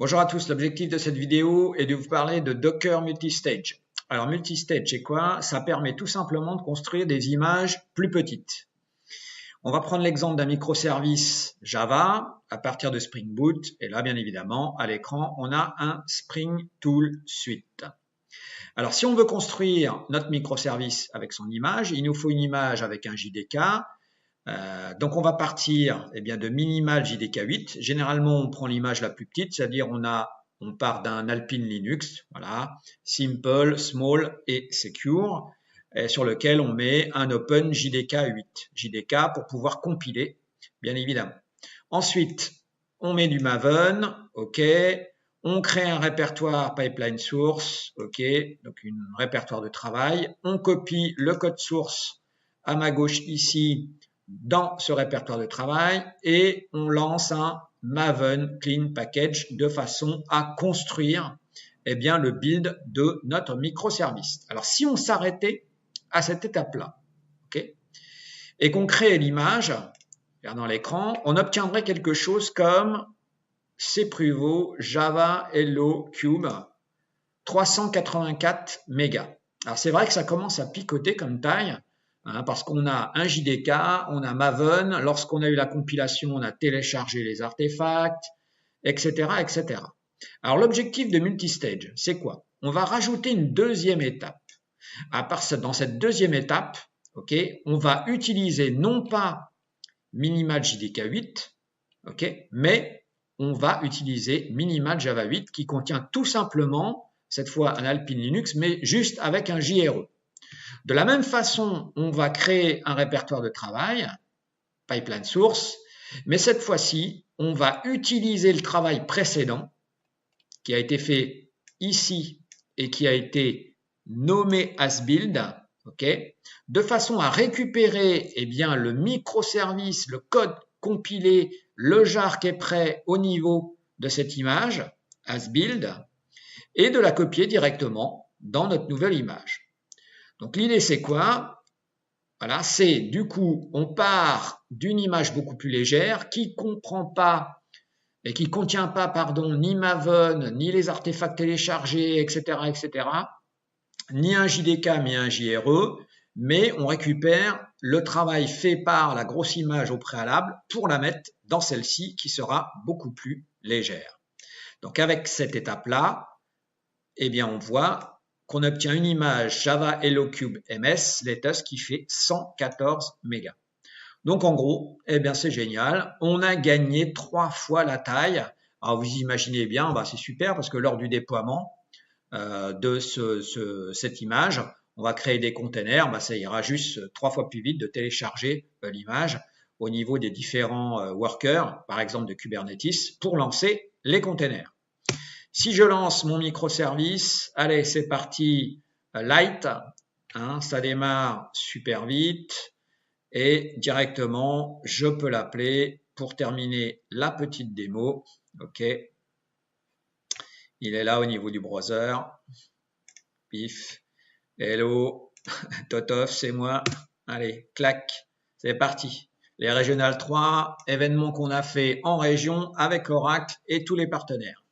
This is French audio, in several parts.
Bonjour à tous, l'objectif de cette vidéo est de vous parler de Docker Multistage. Alors Multistage, c'est quoi? Ça permet tout simplement de construire des images plus petites. On va prendre l'exemple d'un microservice Java à partir de Spring Boot. Et là, bien évidemment, à l'écran, on a un Spring Tool Suite. Alors, si on veut construire notre microservice avec son image, il nous faut une image avec un JDK. Donc on va partir de minimal JDK 8. Généralement, on prend l'image la plus petite, c'est-à-dire on part d'un Alpine Linux, voilà, simple, small et secure, sur lequel on met un Open JDK 8. JDK pour pouvoir compiler, bien évidemment. Ensuite, on met du Maven, ok. On crée un répertoire pipeline source, ok, donc un répertoire de travail. On copie le code source à ma gauche ici dans ce répertoire de travail et on lance un Maven Clean Package de façon à construire le build de notre microservice. Alors si on s'arrêtait à cette étape-là, okay, et qu'on crée l'image, regardez l'écran, on obtiendrait quelque chose comme cPruvo Java Hello Cube 384 mégas. Alors c'est vrai que ça commence à picoter comme taille, parce qu'on a un JDK, on a Maven, lorsqu'on a eu la compilation, on a téléchargé les artefacts, etc., etc. Alors l'objectif de Multistage, c'est quoi? On va rajouter une deuxième étape. Dans cette deuxième étape, okay, on va utiliser non pas Minimal JDK 8, okay, mais on va utiliser Minimal Java 8 qui contient tout simplement, cette fois un Alpine Linux, mais juste avec un JRE. De la même façon, on va créer un répertoire de travail, pipeline source, mais cette fois-ci, on va utiliser le travail précédent qui a été fait ici et qui a été nommé as build, okay, de façon à récupérer le microservice, le code compilé, le jar qui est prêt au niveau de cette image, as build, et de la copier directement dans notre nouvelle image. Donc l'idée c'est quoi? Voilà, c'est du coup on part d'une image beaucoup plus légère qui comprend pas et qui contient pas ni Maven, ni les artefacts téléchargés, etc., etc., ni un JDK, ni un JRE, mais on récupère le travail fait par la grosse image au préalable pour la mettre dans celle-ci qui sera beaucoup plus légère. Donc avec cette étape-là, on voit qu'on obtient une image Java Hello Cube MS latest qui fait 114 mégas. Donc en gros, c'est génial. On a gagné 3 fois la taille. Alors vous imaginez bien, c'est super parce que lors du déploiement de cette image, on va créer des containers. Ça ira juste 3 fois plus vite de télécharger l'image au niveau des différents workers, par exemple de Kubernetes, pour lancer les containers. Si je lance mon microservice, allez, c'est parti, light, ça démarre super vite et directement, je peux l'appeler pour terminer la petite démo. Ok, il est là au niveau du browser. Pif, hello, Totov, c'est moi. Allez, clac, c'est parti. Les Régional 3, événements qu'on a fait en région avec Oracle et tous les partenaires.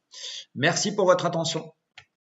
Merci pour votre attention.